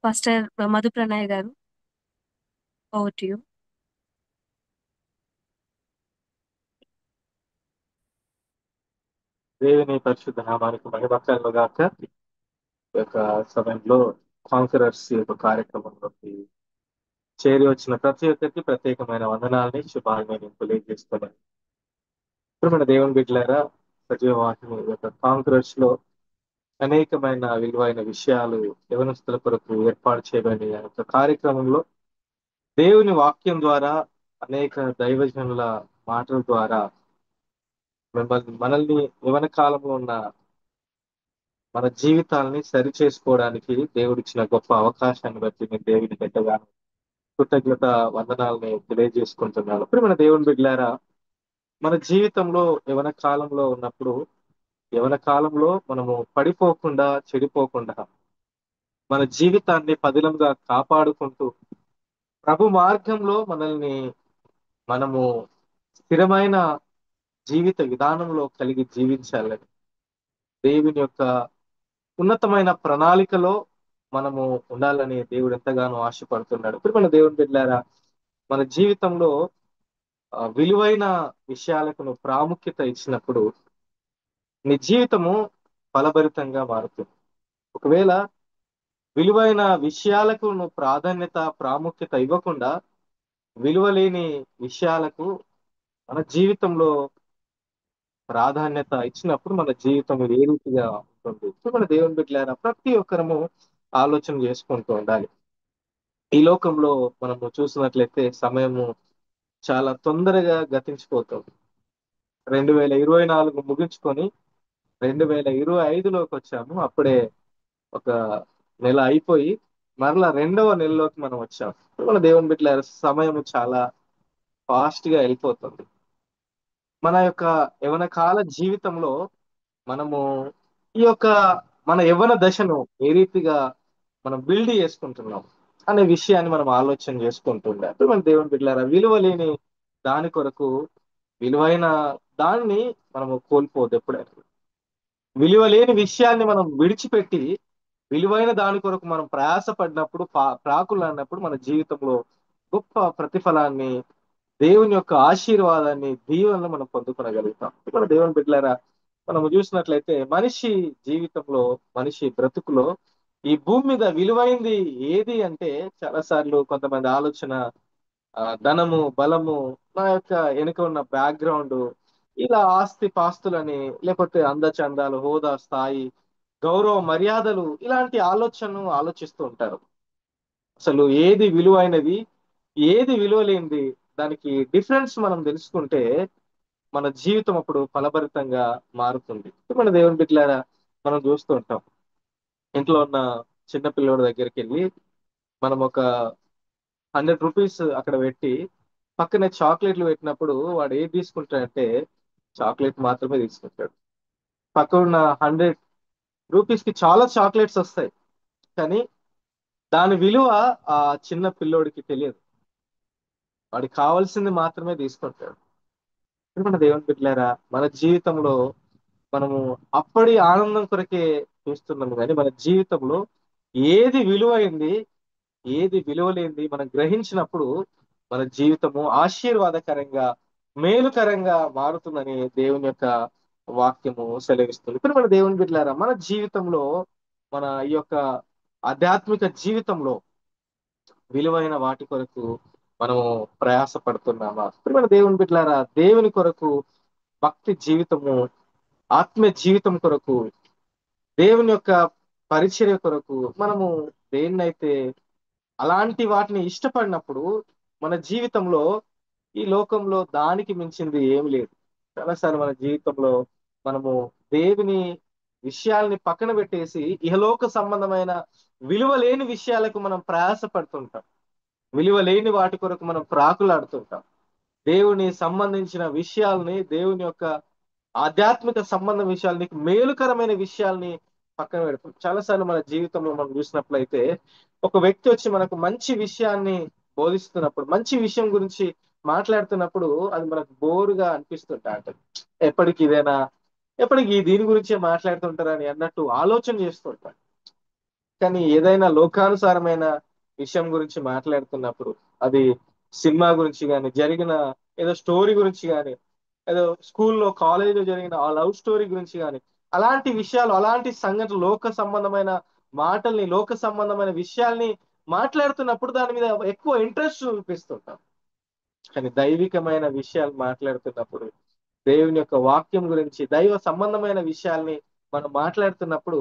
Pastor Madhu Pranay గారు, over to you. దేవుని పరిశుద్ధ నామానికి మహిమ కలుగుగాక. ఈ యొక్క సమయంలో కాన్కరర్స్ యొక్క కార్యక్రమంలోకి చేరి వచ్చిన ప్రతి ఒక్కరికి ప్రత్యేకమైన వందనాలని శుభాలని నేను తెలియజేస్తున్నాను. ఇప్పుడు మన దేవుని బిడ్డలారా, సజీవ వాహిని ఈ యొక్క కాన్కరర్స్ లో అనేకమైన విలువైన విషయాలు యవనస్తుల కొరకు ఏర్పాటు చేయబడిన ఈ యొక్క కార్యక్రమంలో దేవుని వాక్యం ద్వారా అనేక దైవజనుల మాటల ద్వారా మనల్ని యవన కాలంలో ఉన్న మన జీవితాలని సరి చేసుకోవడానికి దేవుడిచ్చిన గొప్ప అవకాశాన్ని బట్టి నేను దేవుని ఎంతగానో కృతజ్ఞత వందనాలని తెలియజేసుకుంటున్నాను. ఇప్పుడు మన దేవుని బిడ్డలారా, మన జీవితంలో యవన కాలంలో ఉన్నప్పుడు యవన కాలంలో మనము పడిపోకుండా చెడిపోకుండా మన జీవితాన్ని పదిలంగా కాపాడుకుంటూ ప్రభు మార్గంలో మనము స్థిరమైన జీవిత విధానంలో కలిగి జీవించాలని దేవుని యొక్క ఉన్నతమైన ప్రణాళికలో మనము ఉండాలని దేవుడు ఎంతగానో ఆశపడుతున్నాడు. ఇప్పుడు మన దేవుని బిడ్డలారా, మన జీవితంలో విలువైన విషయాలకు నువ్వు ప్రాముఖ్యత ఇచ్చినప్పుడు నీ జీవితము ఫలభరితంగా మారుతుంది. ఒకవేళ విలువైన విషయాలకు నువ్వు ప్రాముఖ్యత ఇవ్వకుండా విలువలేని విషయాలకు మన జీవితంలో ప్రాధాన్యత ఇచ్చినప్పుడు మన జీవితం ఏ రీతిగా ఉంటుంది. ఇప్పుడు మన దేవుని బిడ్డలారా, ప్రతి ఒక్కరము ఆలోచన చేసుకుంటూ ఉండాలి. ఈ లోకంలో మనము చూసినట్లయితే సమయము చాలా తొందరగా గతించిపోతుంది. 2024 ముగించుకొని 2025లోకి వచ్చాము. అప్పుడే ఒక నెల అయిపోయి మరలా రెండవ నెలలోకి మనం వచ్చాం. మన దేవుని బిడ్డలారా, సమయం చాలా ఫాస్ట్ గా వెళ్ళిపోతుంది. మన యొక్క యవన కాల జీవితంలో మనము ఈ యొక్క మన యవ్వన దశను ఏ రీతిగా మనం బిల్డ్ చేసుకుంటున్నాం అనే విషయాన్ని మనం ఆలోచన చేసుకుంటుండే. అప్పుడు మన దేవుని బిడ్డలారా, విలువ లేని దాని కొరకు విలువైన దాన్ని మనము కోల్పోదు. ఎప్పుడైనా విలువ లేని విషయాన్ని మనం విడిచిపెట్టి విలువైన దాని కొరకు మనం ప్రయాసపడినప్పుడు ప్రాకులాడినప్పుడు మన జీవితంలో గొప్ప ప్రతిఫలాన్ని, దేవుని యొక్క ఆశీర్వాదాన్ని, దీవెనలు మనం పొందుకొనగలుగుతాం. ఇప్పుడు దేవుని బిడ్డలారా, మనము చూసినట్లయితే మనిషి జీవితంలో, మనిషి బ్రతుకులో ఈ భూమి మీద విలువైంది ఏది అంటే చాలా సార్లు కొంతమంది ఆలోచన ధనము, బలము, నా యొక్క వెనుక ఉన్న బ్యాక్గ్రౌండ్, ఇలా ఆస్తి పాస్తులని, లేకపోతే అందచందాలు, హోదా, స్థాయి, గౌరవ మర్యాదలు, ఇలాంటి ఆలోచనలు ఆలోచిస్తూ ఉంటారు. అసలు ఏది విలువైనది, ఏది విలువ లేనిది, దానికి డిఫరెన్స్ మనం తెలుసుకుంటే మన జీవితం అప్పుడు ఫలభరితంగా మారుతుంది. మన దేవుని బిడ్డలారా, మనం చూస్తూ ఉంటాం. ఇంట్లో ఉన్న చిన్న పిల్లోడి దగ్గరికి వెళ్ళి మనం ఒక 100 రూపీస్ అక్కడ పెట్టి పక్కనే చాక్లెట్లు పెట్టినప్పుడు వాడు ఏది తీసుకుంటాడంటే చాక్లెట్ మాత్రమే తీసుకుంటాడు. పక్కన ఉన్న 100 రూపీస్ కి చాలా చాక్లెట్స్ వస్తాయి, కానీ దాని విలువ ఆ చిన్న పిల్లోడికి తెలియదు. వాడికి కావాల్సింది మాత్రమే తీసుకుంటాడు. మన దేవుని బిడ్డలారా, మన జీవితంలో మనము అప్పటి ఆనందం కొరకే చూస్తున్నాము, కానీ మన జీవితంలో ఏది విలువైంది, ఏది విలువలేంది మనం గ్రహించినప్పుడు మన జీవితము ఆశీర్వాదకరంగా, మేలుకరంగా మారుతుందని దేవుని యొక్క వాక్యము సెలవిస్తుంది. ఇప్పుడు మన దేవుని బిడ్డలారా, మన జీవితంలో, మన ఈ యొక్క ఆధ్యాత్మిక జీవితంలో విలువైన వాటి కొరకు మనము ప్రయాస పడుతున్నామా? ఇప్పుడు మన దేవుని బిడ్డలారా, దేవుని కొరకు భక్తి జీవితము, ఆత్మీయ జీవితం కొరకు, దేవుని యొక్క పరిచర్య కొరకు మనము దేన్నైతే అలాంటి వాటిని ఇష్టపడినప్పుడు మన జీవితంలో ఈ లోకంలో దానికి మించింది ఏమి లేదు. చాలాసార్లు మన జీవితంలో మనము దేవుని విషయాల్ని పక్కన పెట్టేసి ఇహలోక సంబంధమైన విలువ లేని విషయాలకు మనం ప్రయాస పడుతుంటాం. విలువ లేని వాటి కొరకు మనం ప్రాకులాడుతుంటాం. దేవుని సంబంధించిన విషయాల్ని, దేవుని యొక్క ఆధ్యాత్మిక సంబంధ విషయాలు, నీకు మేలుకరమైన విషయాల్ని పక్కన పెడతాం. చాలాసార్లు మన జీవితంలో మనం చూసినట్లయితే ఒక వ్యక్తి వచ్చి మనకు మంచి విషయాన్ని బోధిస్తున్నప్పుడు, మంచి విషయం గురించి మాట్లాడుతున్నప్పుడు అది మనకు బోరుగా అనిపిస్తుంటా అంటది. ఎప్పటికి ఇదేనా, ఎప్పటికి దీని గురించే మాట్లాడుతుంటారని అన్నట్టు ఆలోచన చేస్తుంటాం. కానీ ఏదైనా లోకానుసారమైన విషయం గురించి మాట్లాడుతున్నప్పుడు, అది సినిమా గురించి కానీ, జరిగిన ఏదో స్టోరీ గురించి కానీ, ఏదో స్కూల్లో కాలేజీలో జరిగిన ఆ లవ్ స్టోరీ గురించి కానీ, అలాంటి విషయాలు, అలాంటి సంగతులు, లోక సంబంధమైన మాటల్ని, లోక సంబంధమైన విషయాల్ని మాట్లాడుతున్నప్పుడు దాని మీద ఎక్కువ ఇంట్రెస్ట్ చూపిస్తుంటాం. కానీ దైవికమైన విషయాలు మాట్లాడుతున్నప్పుడు, దేవుని యొక్క వాక్యం గురించి, దైవ సంబంధమైన విషయాల్ని మనం మాట్లాడుతున్నప్పుడు,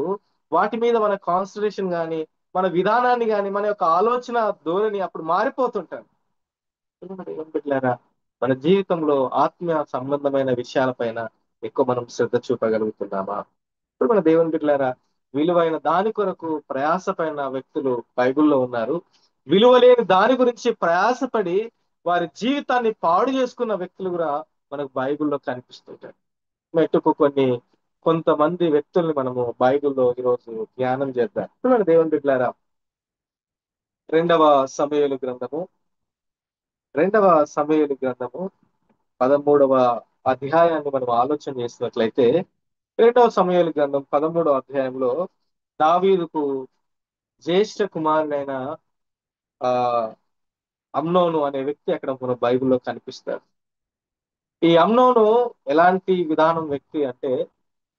వాటి మీద మన కాన్సన్ట్రేషన్ కానీ, మన విధానాన్ని కానీ, మన యొక్క ఆలోచన ధోరణి అప్పుడు మారిపోతుంటాం. ఏం బిడ్డలారా, మన జీవితంలో ఆత్మీయ సంబంధమైన విషయాలపైన ఎక్కువ మనం శ్రద్ధ చూపగలుగుతున్నామా? ఇప్పుడు మన దేవుని బిడ్డలారా, విలువైన దాని కొరకు ప్రయాసపడిన వ్యక్తులు బైబిల్లో ఉన్నారు. విలువలేని దాని గురించి ప్రయాసపడి వారి జీవితాన్ని పాడు చేసుకున్న వ్యక్తులు కూడా మనకు బైబిల్లో కనిపిస్తుంటారు. మెట్టుకు కొంతమంది వ్యక్తుల్ని మనము బైబిల్లో ఈరోజు ధ్యానం చేద్దాం. ఇప్పుడు మన దేవుని బిడ్డలారా, రెండవ సమూయేలు గ్రంథము రెండవ సమూయేలు గ్రంథము 13వ అధ్యాయాన్ని మనం ఆలోచన చేసినట్లయితే, రెండవ సమూయేలు గ్రంథం 13వ అధ్యాయంలో దావీదుకు జ్యేష్ఠ కుమారుడైన ఆ అమ్నోను అనే వ్యక్తి అక్కడ మన బైబిల్లో కనిపిస్తారు. ఈ అమ్నోను ఎలాంటి విధానం వ్యక్తి అంటే,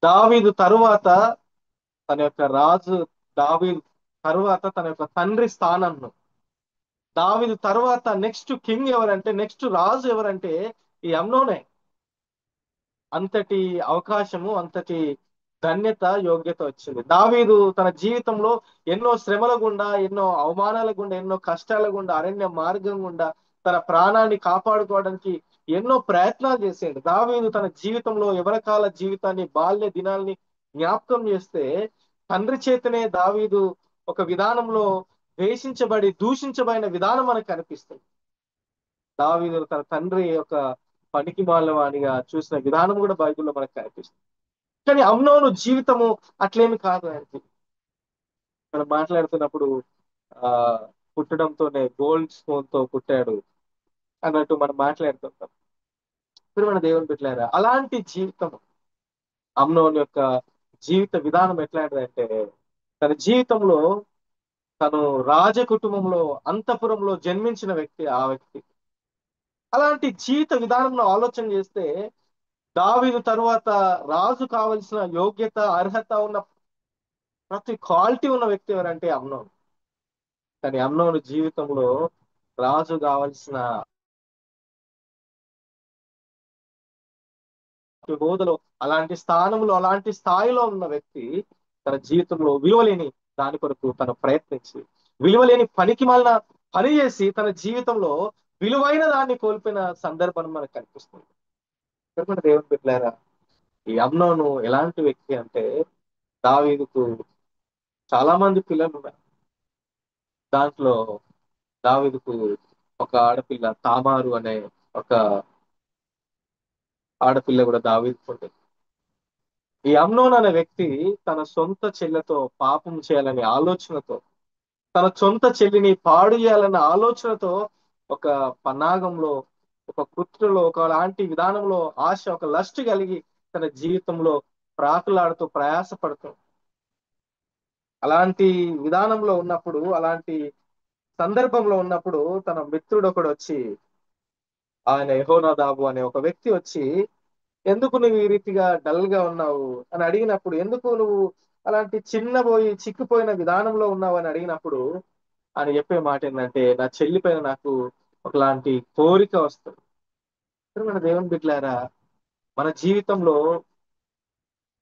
దావీదు తరువాత తన యొక్క రాజు దావీదు తరువాత తన యొక్క తండ్రి స్థానంను, దావీదు తరువాత నెక్స్ట్ కింగ్ ఎవరంటే, నెక్స్ట్ రాజు ఎవరంటే ఈ అమ్నోనే. అంతటి అవకాశము, అంతటి ధన్యత, యోగ్యత వచ్చింది. దావీదు తన జీవితంలో ఎన్నో శ్రమల గుండా, ఎన్నో అవమానాల గుండా, ఎన్నో కష్టాల గుండా, అరణ్య మార్గం గుండా తన ప్రాణాన్ని కాపాడుకోవడానికి ఎన్నో ప్రయత్నాలు చేశాడు. దావీదు తన జీవితంలో ఎవరకాల జీవితాన్ని, బాల్య దినాల్ని జ్ఞాపకం చేస్తే, తండ్రి చేతనే దావీదు ఒక విధానంలో ద్వేషించబడి, దూషించబడిన విధానం మనకు కనిపిస్తుంది. దావీదు తన తండ్రి యొక్క పనికి మాలవానిగా చూసిన విధానం కూడా బైబిల్లో మనకు కనిపిస్తుంది. కానీ అమ్నోను జీవితము అట్లేమి కాదు ఆయనకి. మనం మాట్లాడుతున్నప్పుడు ఆ పుట్టడంతోనే గోల్డ్ స్పూన్ తో పుట్టాడు అన్నట్టు మనం మాట్లాడుతుంటాం. ఇప్పుడు మన దేవుని బిడ్డలారా, అలాంటి జీవితం అమ్నోను యొక్క జీవిత విధానం ఎట్లాంటిదంటే, తన జీవితంలో తను రాజ కుటుంబంలో, అంతఃపురంలో జన్మించిన వ్యక్తి ఆ వ్యక్తి. అలాంటి జీవిత విధానంలో ఆలోచన చేస్తే, దావీదు తరువాత రాజు కావలసిన యోగ్యత, అర్హత ఉన్న ప్రతి క్వాలిటీ ఉన్న వ్యక్తి ఎవరంటే అమ్నోను. కానీ అమ్నోను జీవితంలో రాజు కావలసిన హోదాలో, అలాంటి స్థానంలో, అలాంటి స్థాయిలో ఉన్న వ్యక్తి తన జీవితంలో విలువలేని దాని కొరకు తను ప్రయత్నించి, విలువలేని పనికి మాలిన పని చేసి తన జీవితంలో విలువైన దాన్ని కోల్పోయిన సందర్భం మనకు కనిపిస్తుంది. ఇక్కడ దేవుని బిడ్డలారా, ఈ అమ్నోను ఎలాంటి వ్యక్తి అంటే, దావీదుకు చాలా మంది పిల్లలు ఉన్నారు. దాంట్లో దావీదుకు ఒక ఆడపిల్ల తామారు అనే ఒక ఆడపిల్ల కూడా దావీదుకు ఉంటుంది. ఈ అమ్నోన్ అనే వ్యక్తి తన సొంత చెల్లెతో పాపం చేయాలనే ఆలోచనతో, తన సొంత చెల్లిని పాడు చేయాలన్న ఆలోచనతో ఒక పన్నాగంలో, ఒక కుట్రలో, ఒక లాంటి విధానంలో ఆశ, ఒక లస్ట్ కలిగి తన జీవితంలో ప్రాకులాడుతూ ప్రయాసపడుతూ, అలాంటి విధానంలో ఉన్నప్పుడు, అలాంటి సందర్భంలో ఉన్నప్పుడు తన మిత్రుడు ఒకడు వచ్చి, ఆయన యెహోనాదాబు అనే ఒక వ్యక్తి వచ్చి, ఎందుకు నువ్వు ఈ రీతిగా డల్ గా ఉన్నావు అని అడిగినప్పుడు, ఎందుకు నువ్వు అలాంటి చిన్నబోయి చిక్కిపోయిన విధానంలో ఉన్నావు అని అడిగినప్పుడు ఆయన చెప్పే మాట ఏంటంటే, నా చెల్లి పైన నాకు ఒకలాంటి కోరిక వస్తుంది. ఇప్పుడు మన దేవుని బిడ్డలారా, మన జీవితంలో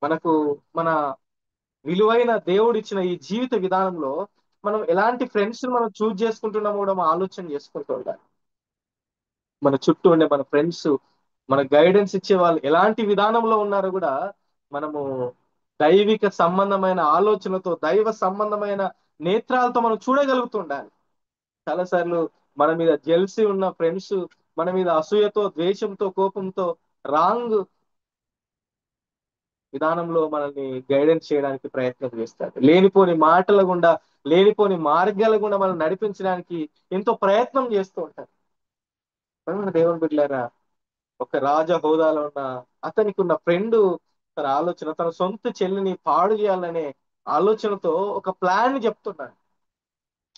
మనకు మన విలువైన దేవుడు ఇచ్చిన ఈ జీవిత విధానంలో మనం ఎలాంటి ఫ్రెండ్స్ మనం చూజ్ చేసుకుంటున్నామో కూడా మనం ఆలోచన చేసుకుంటూ ఉండాలి. మన చుట్టూ ఉండే మన ఫ్రెండ్స్, మన గైడెన్స్ ఇచ్చే వాళ్ళు ఎలాంటి విధానంలో ఉన్నారో కూడా మనము దైవిక సంబంధమైన ఆలోచనతో, దైవ సంబంధమైన నేత్రాలతో మనం చూడగలుగుతుండాలి. చాలాసార్లు మన మీద జెల్సీ ఉన్న ఫ్రెండ్స్ మన మీద అసూయతో, ద్వేషంతో, కోపంతో, రాంగ్ విధానంలో మనల్ని గైడెన్స్ చేయడానికి ప్రయత్నం చేస్తారు. లేనిపోని మాటల గుండా, లేనిపోని మార్గాల గుండా మనం నడిపించడానికి ఎంతో ప్రయత్నం చేస్తూ ఉంటారు. మన దేవుని బిడ్డలారా, ఒక రాజ హోదాలో ఉన్న అతనికి ఉన్న ఫ్రెండ్ తన ఆలోచన తన సొంత చెల్లిని పాడు చేయాలనే ఆలోచనతో ఒక ప్లాన్ చెప్తున్నాడు,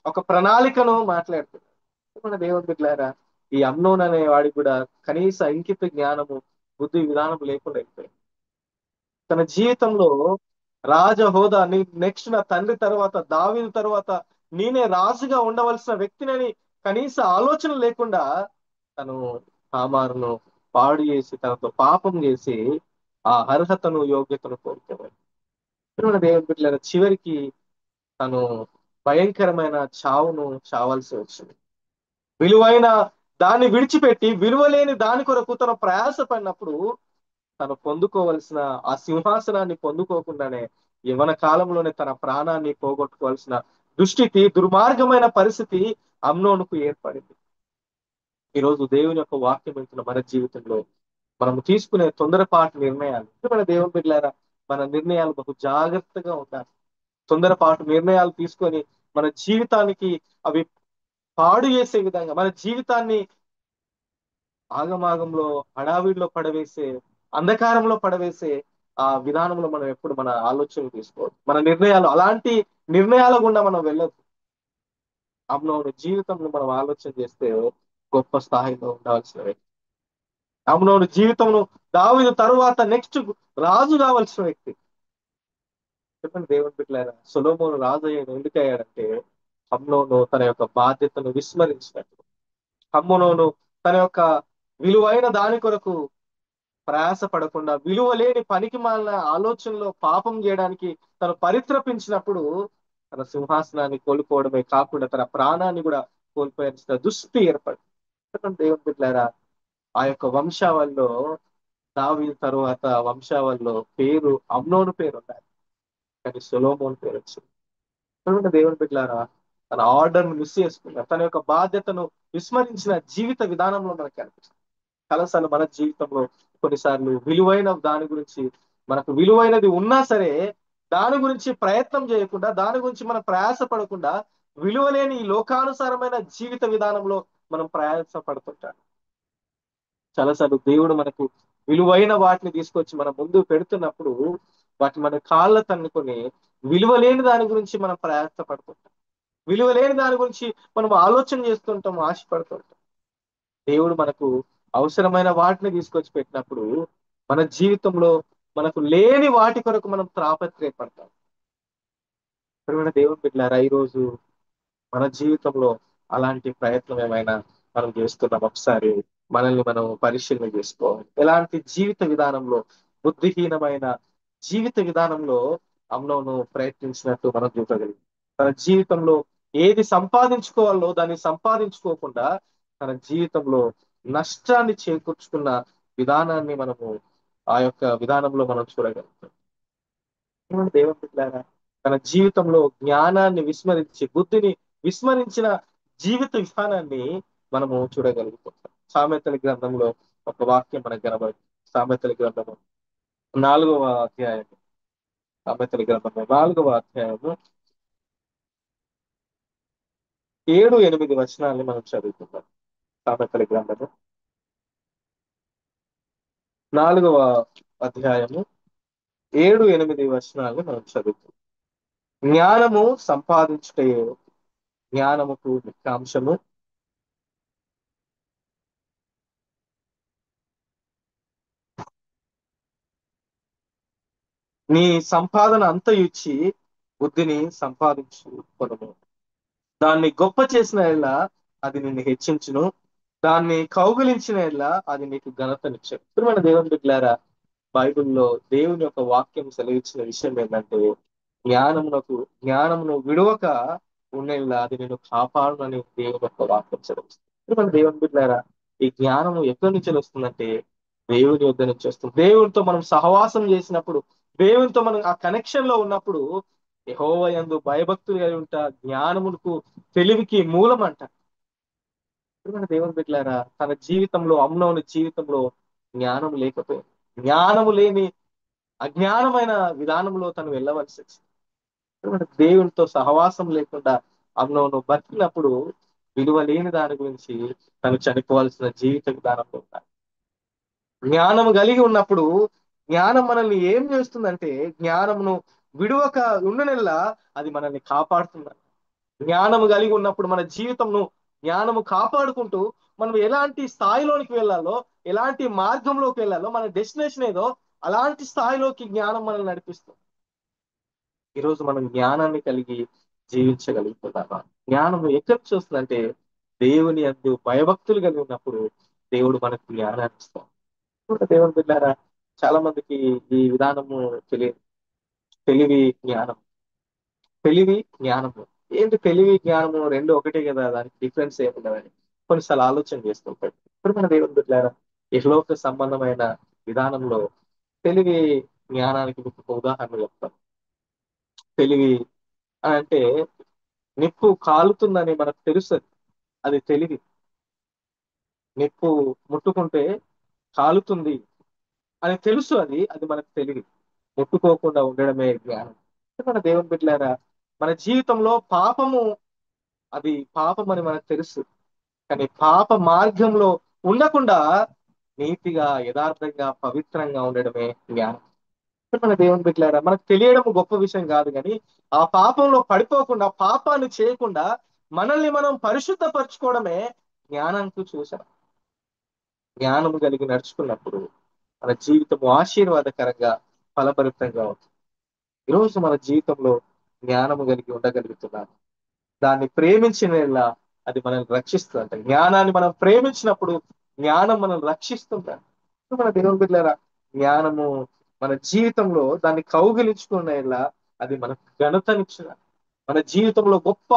ఒక ప్రణాళికను మాట్లాడుతున్నాడు. మన దేవుని బిడ్డలారా, ఈ అమ్నోన్ అనే వాడికి కూడా కనీస ఇంకిత జ్ఞానము, బుద్ధి విధానం లేకుండా అయిపోయింది. తన జీవితంలో రాజ హోదా, నెక్స్ట్ నా తండ్రి తర్వాత, దావీదు తర్వాత నేనే రాజుగా ఉండవలసిన వ్యక్తినని కనీస ఆలోచన లేకుండా తను తామారును పాడు చేసి, తనతో పాపం చేసి ఆ అర్హతను యోగ్యతను కోల్పోయాడు. మన దేవుని బిడ్డలారా, చివరికి తను భయంకరమైన చావును చావాల్సి వచ్చింది. విలువైన దాన్ని విడిచిపెట్టి విలువలేని దాని కొరకు తను ప్రయాస పడినప్పుడు తను పొందుకోవలసిన ఆ సింహాసనాన్ని పొందుకోకుండానే యవ్వన కాలంలోనే తన ప్రాణాన్ని పోగొట్టుకోవాల్సిన దుస్థితి, దుర్మార్గమైన పరిస్థితి అమ్నోనుకు ఏర్పడింది. ఈ రోజు దేవుని యొక్క వాక్యం వెళ్తున్న మన జీవితంలో మనము తీసుకునే తొందరపాటు నిర్ణయాలు, మన దేవుని బిడ్డలారా, మన నిర్ణయాలు బహు జాగ్రత్తగా ఉండాలి. తొందరపాటు నిర్ణయాలు తీసుకొని మన జీవితానికి అవి పాడు చేసే విధంగా, మన జీవితాన్ని ఆగమాగంలో, హడావిడిలో పడవేసే, అంధకారంలో పడవేసే ఆ విధానంలో మనం ఎప్పుడు మన ఆలోచనలు తీసుకోవద్దు. మన నిర్ణయాలు అలాంటి నిర్ణయాల గుండా మనం వెళ్ళొద్దు. అమ్నోను జీవితంలో మనం ఆలోచన చేస్తే గొప్ప స్థాయిలో ఉండాల్సిన వ్యక్తి. అమ్నోను జీవితంలో దావీదు తరువాత నెక్స్ట్ రాజు కావాల్సిన వ్యక్తి. చెప్పండి దేవుని బిడ్డలారా, సొలొమోను రాజు అయ్యాడు ఎందుకయ్యాడంటే అమ్నోను తన యొక్క బాధ్యతను విస్మరించినట్టు. అమ్నోను తన యొక్క విలువైన దాని కొరకు ప్రయాస పడకుండా విలువ లేని పనికి మాలిన ఆలోచనలో పాపం చేయడానికి తను పరిత్రపించినప్పుడు తన సింహాసనాన్ని కోల్పోవడమే కాకుండా తన ప్రాణాన్ని కూడా కోల్పోయాల్సిన దుస్థితి ఏర్పడింది. దేవుని బిడ్డలారా, ఆ యొక్క వంశావళిలో దావీదు తరువాత వంశావళిలో పేరు అమ్నోను పేరు ఉండాలి, కానీ సొలొమోను పేరు వచ్చింది. దేవుని బిడ్డలారా, తన ఆర్డర్ ను మిస్ చేసుకున్న, తన యొక్క బాధ్యతను విస్మరించిన జీవిత విధానంలో మనకు కనిపిస్తుంది. చాలాసార్లు మన జీవితంలో కొన్నిసార్లు విలువైన దాని గురించి, మనకు విలువైనది ఉన్నా సరే దాని గురించి ప్రయత్నం చేయకుండా, దాని గురించి మనం ప్రయాస పడకుండా విలువలేని ఈ లోకానుసారమైన జీవిత విధానంలో మనం ప్రయాస పడుతుంటాం. చాలాసార్లు దేవుడు మనకు విలువైన వాటిని తీసుకొచ్చి మన ముందు పెడుతున్నప్పుడు వాటిని మన కాళ్ళ తన్నుకొని విలువలేని దాని గురించి మనం ప్రయాస పడుతుంటాం. విలువలేని దాని గురించి మనం ఆలోచన చేస్తుంటాం, ఆశపడుతుంటాం. దేవుడు మనకు అవసరమైన వాటిని తీసుకొచ్చి పెట్టినప్పుడు మన జీవితంలో మనకు లేని వాటి కొరకు మనం తాపత్రయపడతాం. ప్రియమైన దేవుని బిడ్డలారా, ఈ రోజు మన జీవితంలో అలాంటి ప్రయత్నం ఏమైనా మనం చేస్తున్నాం? ఒకసారి మనల్ని మనం పరిశీలన చేసుకోవాలి. ఎలాంటి జీవిత విధానంలో, బుద్ధిహీనమైన జీవిత విధానంలో అమ్నోను ప్రయత్నించినట్టు మనం చూడగలిగాం. తన జీవితంలో ఏది సంపాదించుకోవాలో దాన్ని సంపాదించుకోకుండా తన జీవితంలో నష్టాన్ని చేకూర్చుకున్న విధానాన్ని మనము ఆ యొక్క విధానంలో మనం చూడగలుగుతాం. ఏమంటే దేవుని బిడ్డలారా, తన జీవితంలో జ్ఞానాన్ని విస్మరించి, బుద్ధిని విస్మరించిన జీవిత విధానాన్ని మనము చూడగలుగుతాం. సామెతల గ్రంథంలో ఒక వాక్యం మనకు కనబడుతుంది. సామెతల గ్రంథము 4వ అధ్యాయం, సామెతల గ్రంథము 4వ అధ్యాయము 7, 8 వచనాన్ని మనం చదువుకుందాం. సామెతల గ్రంథము 4వ అధ్యాయము 7, 8 వచనాలను మనం చదువుకుందాం. జ్ఞానము సంపాదించుటే జ్ఞానముకు ముఖ్యాంశము, నీ సంపాదన అంత ఇచ్చి బుద్ధిని సంపాదించుకొనుము. దాన్ని గొప్ప చేసిన ఎడల అది నిన్ను హెచ్చించును, దాన్ని కౌగిలించిన ఎడల అది నీకు ఘనతనిచ్చను. ప్రియమైన దేవుని బిడ్డలారా, బైబిల్లో దేవుని యొక్క వాక్యం సెలవిచ్చిన విషయం ఏంటంటే జ్ఞానమును విడవక ఉండేలా అది నేను కాపాడునని దేవుని యొక్క వాక్యం సెలవిస్తుంది. ప్రియమైన దేవుని బిడ్డలారా, ఈ జ్ఞానము ఎక్కడి నుంచి వస్తుందంటే దేవుని యొద్ద నుంచి వస్తుంది. దేవునితో మనం సహవాసం చేసినప్పుడు, దేవునితో మనం ఆ కనెక్షన్ లో ఉన్నప్పుడు యెహోవా యందు భయభక్తులు కలిగి ఉంటా, జ్ఞానమునకు తెలివికి మూలం అంట. ప్రియమైన దేవుని బిడ్డలారా, తన జీవితంలో, అమ్నోని జీవితంలో జ్ఞానం లేకపోయింది. జ్ఞానము లేని అజ్ఞానమైన విధానంలో తను వెళ్ళవలసి వచ్చింది. దేవునితో సహవాసం లేకుండా అమ్నోను బతికినప్పుడు విలువ లేని దాని గురించి తను చనిపోవాల్సిన జీవిత విధానంలో ఉన్నాడు. జ్ఞానము కలిగి ఉన్నప్పుడు జ్ఞానం మనల్ని ఏం చేస్తుందంటే జ్ఞానమును విడువక ఉండనెల్లా అది మనల్ని కాపాడుతుంది. జ్ఞానము కలిగి ఉన్నప్పుడు మన జీవితంను జ్ఞానము కాపాడుకుంటూ మనం ఎలాంటి స్థాయిలోనికి వెళ్ళాలో, ఎలాంటి మార్గంలోకి వెళ్ళాలో, మన డెస్టినేషన్ ఏదో అలాంటి స్థాయిలోకి జ్ఞానం మనల్ని నడిపిస్తుంది. ఈరోజు మనం జ్ఞానాన్ని కలిగి జీవించగలుగుతున్నామా? జ్ఞానం ఎక్కడి నుంచి వస్తుందంటే దేవుని యందు భయభక్తులు కలిగి ఉన్నప్పుడు దేవుడు మనకు జ్ఞానాన్ని ఇస్తాడు. కూడా దేవుని బిడ్డారా, చాలా మందికి ఈ విధానము తెలియదు. తెలివి జ్ఞానం, తెలివి జ్ఞానము. ఏంటి తెలివి జ్ఞానము రెండు ఒకటే కదా, దానికి డిఫరెన్స్ ఏమున్నదని కొన్నిసార్లు ఆలోచన చేస్తుంటాడు. ఇప్పుడు మన దేవుని బిడ్డారా, ఇహలోక సంబంధమైన విధానంలో తెలివి జ్ఞానానికి మీకు ఒక ఉదాహరణ చెప్తాను. తెలివి అంటే నిప్పు కాలుతుందని మనకు తెలుసు, అది తెలివి. నిప్పు ముట్టుకుంటే కాలుతుంది అని తెలుసు, అది అది మనకు తెలివి. ముట్టుకోకుండా ఉండడమే జ్ఞానం. మన దేవుని బిడ్డలారా, మన జీవితంలో పాపము, అది పాపం అని మనకు తెలుసు. కానీ పాప మార్గంలో ఉండకుండా నీతిగా, యథార్థంగా, పవిత్రంగా ఉండడమే జ్ఞానం. మన దేవుని బిడ్డలారా, మనకు తెలియడం గొప్ప విషయం కాదు, కానీ ఆ పాపంలో పడిపోకుండా, పాపాన్ని చేయకుండా మనల్ని మనం పరిశుద్ధపరచుకోవడమే జ్ఞానంకు చూసాం. జ్ఞానము కలిగి నడుచుకున్నప్పుడు మన జీవితం ఆశీర్వాదకరంగా, ఫలభరితంగా ఉంటుంది. ఈరోజు మన జీవితంలో జ్ఞానము కలిగి ఉండగలుగుతున్నాం. దాన్ని ప్రేమించిన అది మనల్ని రక్షిస్తుంది. అంటే జ్ఞానాన్ని మనం ప్రేమించినప్పుడు జ్ఞానం మనల్ని రక్షిస్తుంది. మన దేవుని బిడ్డలారా, జ్ఞానము మన జీవితంలో దాన్ని కౌగిలించుకున్న అది మనకు ఘనతనిచ్చిన, మన జీవితంలో గొప్ప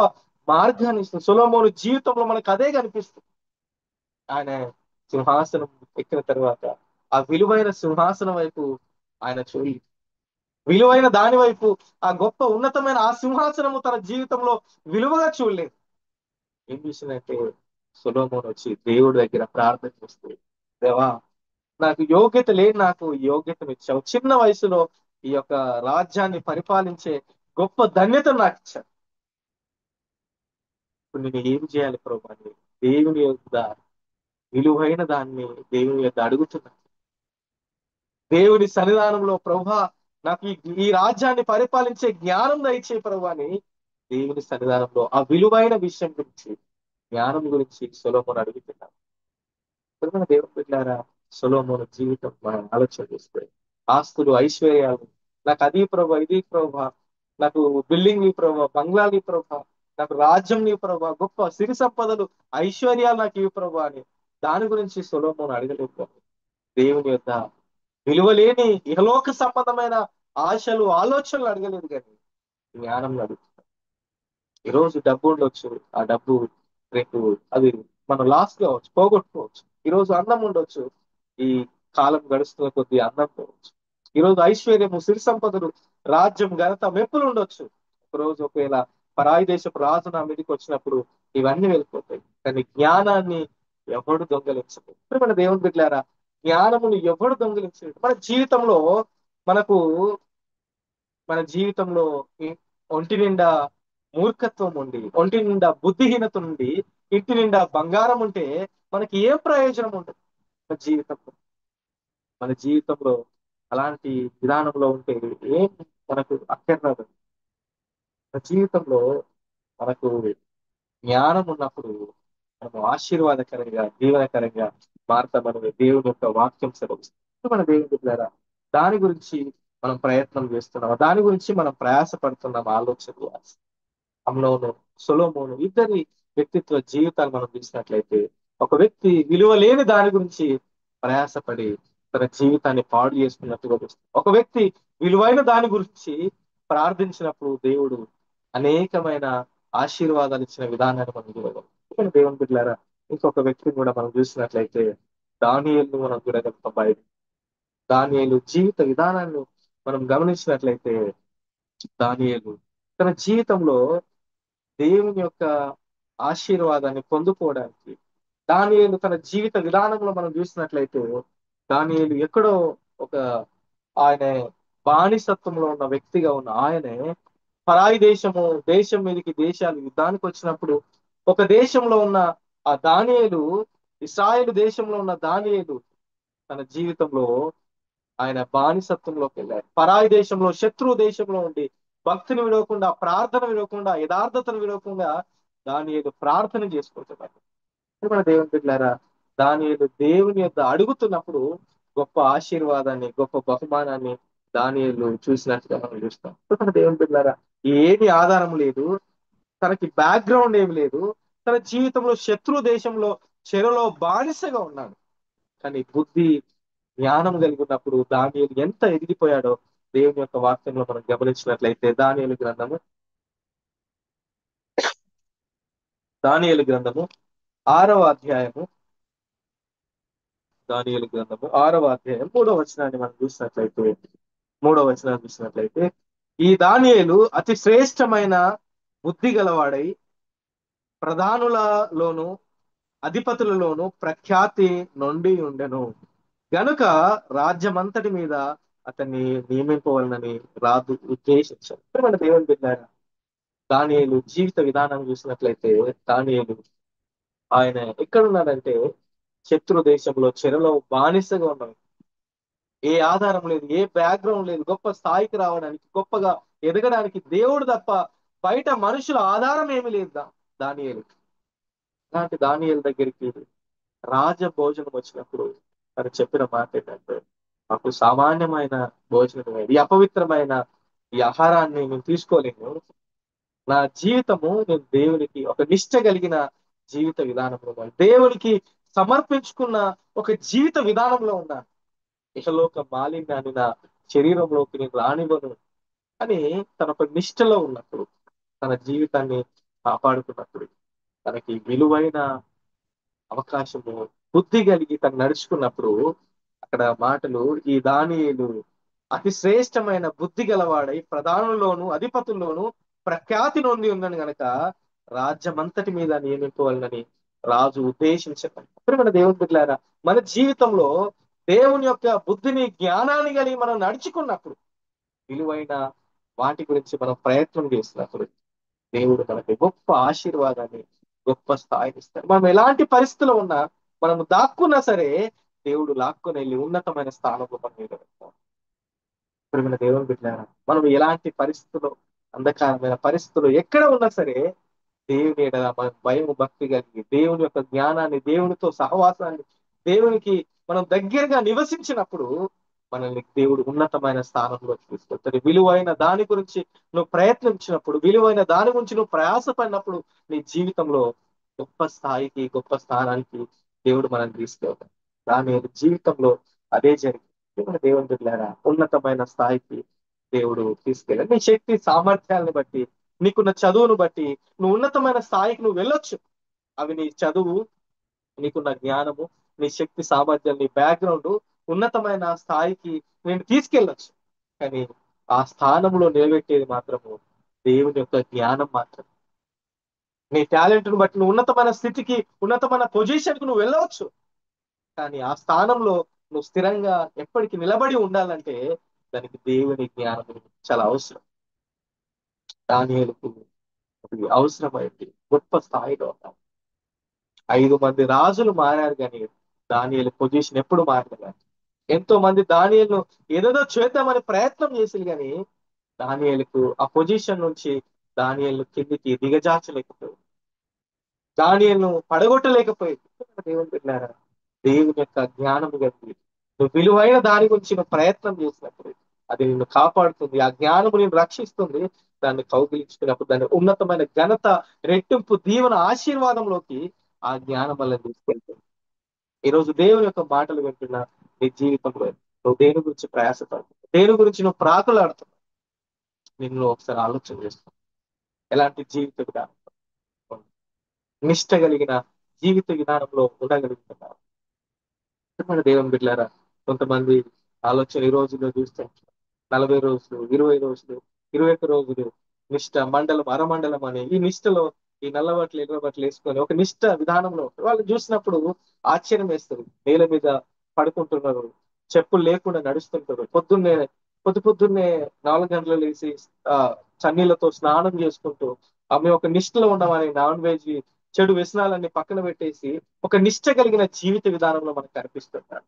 మార్గాన్ని ఇస్తుంది. సొలొమోను జీవితంలో మనకు అదే కనిపిస్తుంది. ఆయన సింహాసనం ఎక్కిన తర్వాత ఆ విలువైన సింహాసనం వైపు ఆయన చూడి, విలువైన దాని వైపు, ఆ గొప్ప ఉన్నతమైన ఆ సింహాసనము తన జీవితంలో విలువగా చూడలేదు. ఏం చేసిందంటే సొలొమోను వచ్చి దేవుడి దగ్గర ప్రార్థన చేస్తే, దేవా, నాకు యోగ్యత లేదు, నాకు ఈ యోగ్యతను ఇచ్చావు. చిన్న వయసులో ఈ యొక్క రాజ్యాన్ని పరిపాలించే గొప్ప ధన్యత నాకు ఇచ్చావు. ఇప్పుడు నేను ఏం చేయాలి ప్రభు అని దేవుని యొక్క విలువైన దాన్ని దేవుని యొక్క అడుగుతున్నా. దేవుని సన్నిధానంలో, ప్రభా, నాకు ఈ రాజ్యాన్ని పరిపాలించే జ్ఞానం దయచే ప్రభు అని దేవుని సన్నిధానంలో ఆ విలువైన విషయం గురించి, జ్ఞానం గురించి సొలొమోను అడుగుతున్నాను. ప్రియమైన దేవుని బిడ్డలారా, సొలొమోను జీవితం మనం ఆలోచన చేస్తే ఆస్తులు, ఐశ్వర్యాలు, నాకు అది ప్రభా, ఇది ప్రభా, నాకు బిల్డింగ్ నీ ప్రభా, బంగ్లాలు నీ ప్రభా, నాకు రాజ్యం నీ ప్రభా, గొప్ప సిరి సంపదలు, ఐశ్వర్యాలు నాకు ఇవి ప్రభా అని దాని గురించి సొలొమోను అడగలేదు. దేవుని యొక్క విలువలేని ఇహలోక సంబంధమైన ఆశలు, ఆలోచనలు అడగలేదు, కానీ జ్ఞానం అడుగుతుంది. ఈరోజు డబ్బు ఉండొచ్చు, ఆ డబ్బు రేపు అది మనం లాస్ కావచ్చు, పోగొట్టుకోవచ్చు. ఈరోజు అన్నం ఉండొచ్చు, ఈ కాలం గడుస్తున్న కొద్దీ అన్నం పోవచ్చు. ఈరోజు ఐశ్వర్యము, సిరి సంపదలు, రాజ్యం, ఘనత, మెప్పులు ఉండొచ్చు. ఒకరోజు ఒకవేళ పరాయి దేశపు రాజు నా మీదకి వచ్చినప్పుడు ఇవన్నీ వెళ్ళిపోతాయి. కానీ జ్ఞానాన్ని ఎవడు దొంగలించదు. ఇప్పుడు మన దేవుని బిడ్డలారా, జ్ఞానమును ఎవడు దొంగలించడు. మన జీవితంలో మనకు, మన జీవితంలో ఈ ఒంటి నిండా మూర్ఖత్వం ఉండి, ఒంటి నిండా బుద్ధిహీనత ఉండి, ఇంటి నిండా బంగారం ఉంటే మనకి ఏం ప్రయోజనం ఉండదు. మన జీవితంలో, మన జీవితంలో అలాంటి విధానంలో ఉంటే ఏం మనకు అక్కర్లేదు. మన జీవితంలో మనకు జ్ఞానం ఉన్నప్పుడు మనం ఆశీర్వాదకరంగా, దీవెనకరంగా మారుతామని దేవుని యొక్క వాక్యం సెలవుస్తుంది. మన దేవుని బిడ్డలారా, దాని గురించి మనం ప్రయత్నం చేస్తున్నాం, దాని గురించి మనం ప్రయాస పడుతున్నాం, ఆలోచన చేయాలి. అమ్నోను, సొలొమోను ఇద్దరి వ్యక్తిత్వ జీవితాలు మనం చూసినట్లయితే, ఒక వ్యక్తి విలువ లేని దాని గురించి ప్రయాసపడి తన జీవితాన్ని పాడు చేసుకున్నట్టుగా చూస్తుంది. ఒక వ్యక్తి విలువైన దాని గురించి ప్రార్థించినప్పుడు దేవుడు అనేకమైన ఆశీర్వాదాలు ఇచ్చిన విధానాన్ని మనం చూడగలం. ఇక్కడ దేవుని బిడ్డలారా, ఇంకొక వ్యక్తిని కూడా మనం చూసినట్లయితే దానియేలును మనం చూడగలుగుతాం. బయట దానియేలు జీవిత విధానాన్ని మనం గమనించినట్లయితే, దానియేలు తన జీవితంలో దేవుని యొక్క ఆశీర్వాదాన్ని పొందుకోవడానికి, దానియేలు తన జీవిత విధానంలో మనం చూసినట్లయితే, దానియేలు ఎక్కడో ఒక, ఆయన బానిసత్వంలో ఉన్న వ్యక్తిగా ఉన్న ఆయనే పరాయి దేశము, దేశం మీదకి దేశాలు యుద్ధానికి వచ్చినప్పుడు ఒక దేశంలో ఉన్న ఆ దానియేలు, ఇస్రాయేలు దేశంలో ఉన్న దానియేలు తన జీవితంలో ఆయన బానిసత్వంలోకి వెళ్ళారు. పరాయి దేశంలో, శత్రు దేశంలో ఉండి భక్తిని విడవకుండా, ప్రార్థన విడవకుండా, యథార్థతను విడవకుండా దానియేలు ప్రార్థన చేసుకుంటున్నారు. మన దేవుని బిడ్డలారా, దానియేలు దేవుని యొక్క అడుగుతున్నప్పుడు గొప్ప ఆశీర్వాదాన్ని, గొప్ప బహుమానాన్ని దానియేలు చూసినట్టుగా మనం చూస్తాం. మన దేవుని బిడ్డలారా, ఏమి ఆధారం లేదు, తనకి బ్యాక్గ్రౌండ్ ఏమి లేదు, తన జీవితంలో శత్రు దేశంలో చెరలో బానిసగా ఉన్నాడు. కానీ బుద్ధి, జ్ఞానం కలిగి ఉన్నప్పుడు దానియేలు ఎంత ఎదిగిపోయాడో దేవుని యొక్క వాక్యంలో మనం గమనించినట్లయితే, దానియేలు గ్రంథము 6వ అధ్యాయము, దానియేలు గ్రంథము 6వ అధ్యాయం 3వ వచనాన్ని మనం చూసినట్లయితే, 3వ వచనాన్ని చూసినట్లయితే, ఈ దానియేలు అతి శ్రేష్టమైన బుద్ధి గలవాడై ప్రధానులలోను అధిపతులలోను ప్రఖ్యాతి నొంది ఉండెను గనుక రాజ్యమంతటి మీద అతన్ని నియమింపవలనని రాజు ఉద్దేశించారు. మన దేవుని బిడ్డారా, దానియేలు జీవిత విధానం చూసినట్లయితే, దానియేలు ఆయన ఎక్కడున్నాడంటే శత్రు దేశంలో చెరలో బానిసగా ఉన్నాడు. ఏ ఆధారం లేదు, ఏ బ్యాక్గ్రౌండ్ లేదు, గొప్ప స్థాయికి రావడానికి, గొప్పగా ఎదగడానికి దేవుడు తప్ప బయట మనుషుల ఆధారం ఏమీ లేదు దానియేలు. అలాంటి దానియేలు దగ్గరికి రాజ భోజనం వచ్చినప్పుడు తను చెప్పిన మాట ఏంటంటే, మాకు సామాన్యమైన భోజనం లేదు, ఈ అపవిత్రమైన ఈ ఆహారాన్ని నేను తీసుకోలేను. నా జీవితము నేను దేవునికి ఒక నిష్ట కలిగిన జీవిత విధానంలో ఉన్నాను. దేవునికి సమర్పించుకున్న ఒక జీవిత విధానంలో ఉన్నాను. ఇహలోక మాలిన్యాన్ని నా శరీరంలోకి నేను రానివ్వను అని తన ఒక నిష్టలో ఉన్నప్పుడు, తన జీవితాన్ని కాపాడుకున్నప్పుడు, తనకి విలువైన అవకాశము, బుద్ధి కలిగి తను నడుచుకున్నప్పుడు, అక్కడ మాటలు, ఈ దానియేలు అతి శ్రేష్టమైన బుద్ధి గలవాడై ప్రధానుల్లోను అధిపతుల్లోను ప్రఖ్యాతి నొంది ఉందని గనక రాజ్యమంతటి మీద నియమింపవాలని రాజు ఉద్దేశించారు. ఇప్పుడు మన దేవుని బిడ్డలారా, మన జీవితంలో దేవుని యొక్క బుద్ధిని, జ్ఞానాన్ని కలిగి మనం నడుచుకున్నప్పుడు, విలువైన వాటి గురించి మనం ప్రయత్నం చేసినప్పుడు, దేవుడు మనకి గొప్ప ఆశీర్వాదాన్ని, గొప్ప స్థాయిని ఇస్తాడు. మనం ఎలాంటి పరిస్థితుల్లో ఉన్నా, మనం దాక్కున్నా సరే దేవుడు లాక్కొని వెళ్ళి ఉన్నతమైన స్థానంలో మనం నిలబెడతాం. ప్రియమైన దేవుని బిడ్డలారా, మనం ఎలాంటి పరిస్థితుల్లో, అంధకారమైన పరిస్థితుల్లో ఎక్కడ ఉన్నా సరే దేవుని ఎడల మనం భయం, భక్తి కలిగి దేవుని యొక్క జ్ఞానాన్ని, దేవునితో సహవాసాన్ని, దేవునికి మనం దగ్గరగా నివసించినప్పుడు మనల్ని దేవుడు ఉన్నతమైన స్థానంలో తీసుకెళ్తాడు. విలువైన దాని గురించి నువ్వు ప్రయత్నించినప్పుడు, విలువైన దాని గురించి నువ్వు ప్రయాసపడినప్పుడు, నీ జీవితంలో గొప్ప స్థాయికి, గొప్ప స్థానానికి దేవుడు మనల్ని తీసుకెళ్తాడు. దాని జీవితంలో అదే జరిగింది. దేవుని బిడ్డలారా, ఉన్నతమైన స్థాయికి దేవుడు తీసుకెళ్ళాడు. నీ శక్తి సామర్థ్యాలను బట్టి, నీకున్న చదువును బట్టి నువ్వు ఉన్నతమైన స్థాయికి నువ్వు వెళ్ళొచ్చు. అవి నీ చదువు, నీకున్న జ్ఞానము, నీ శక్తి సామర్థ్యాలు, నీ బ్యాక్గ్రౌండ్ ఉన్నతమైన స్థాయికి నేను తీసుకెళ్ళొచ్చు. కానీ ఆ స్థానంలో నిలబెట్టేది మాత్రము దేవుని యొక్క జ్ఞానం మాత్రం. నీ టాలెంట్ ను బట్టి నువ్వు ఉన్నతమైన స్థితికి, ఉన్నతమైన పొజిషన్ కు నువ్వు వెళ్ళవచ్చు. కానీ ఆ స్థానంలో నువ్వు స్థిరంగా ఎప్పటికీ నిలబడి ఉండాలంటే దానికి దేవుని జ్ఞానం చాలా అవసరం. దానియేలుకు అది అవసరమైంది. గొప్ప స్థాయిలో ఉన్నాం. 5 మంది రాజులు మారారు కానీ దానియేలు పొజిషన్ ఎప్పుడు మారలేదు. కానీ ఎంతో మంది దానియేలును ఏదేదో చేద్దామని ప్రయత్నం చేసింది కానీ దానియేలుకు ఆ పొజిషన్ నుంచి దానియేలు కిందికి దిగజార్చలేకపోయింది. దానియేలును పడగొట్టలేకపోయింది. దేవుని బిడ్డలారా, దేవుని యొక్క జ్ఞానం కలిగి నువ్వు విలువైన దాని గురించి నువ్వు ప్రయత్నం చేసినప్పుడు అది నిన్ను కాపాడుతుంది. ఆ జ్ఞానము నిన్ను రక్షిస్తుంది. దాన్ని కౌగిలించుకున్నప్పుడు దాన్ని ఉన్నతమైన ఘనత, రెట్టింపు, దీవెన, ఆశీర్వాదంలోకి ఆ జ్ఞానం వల్ల తీసుకెళ్తుంది. ఈ రోజు దేవుని యొక్క మాటలు వింటున్న నీ జీవితంలో నువ్వు దేని గురించి ప్రయాసపడుతున్నావు, దేని గురించి నువ్వు ప్రాకులాడుతున్నావు, నిన్ను ఒకసారి ఆలోచన చేస్తావు. ఎలాంటి జీవిత విధానం, నిష్ట కలిగిన జీవిత విధానంలో ఉండగలుగుతున్నావు. మన దేవుని బిడ్డలారా, కొంతమంది ఆలోచన ఈ రోజుల్లో చూస్తే 40 రోజులు, 20 రోజులు, 21 రోజులు నిష్ట, మండలం, అరమండలం అని ఈ నిష్టలో ఈ నల్లబట్టలు, ఎర్రబట్టలు వేసుకొని ఒక నిష్ట విధానంలో వాళ్ళు చూసినప్పుడు ఆశ్చర్యం వేస్తారు. నేల మీద పడుకుంటున్నారు, చెప్పులు లేకుండా నడుస్తుంటారు. పొద్దున్నే 4 గంటలు లేచి ఆ చన్నీళ్లతో స్నానం చేసుకుంటూ ఆమె ఒక నిష్టలో ఉండమని నాన్ వెజ్, చెడు వ్యసనాలన్నీ పక్కన పెట్టేసి ఒక నిష్ట కలిగిన జీవిత విధానంలో మనకు కనిపిస్తుంటారు.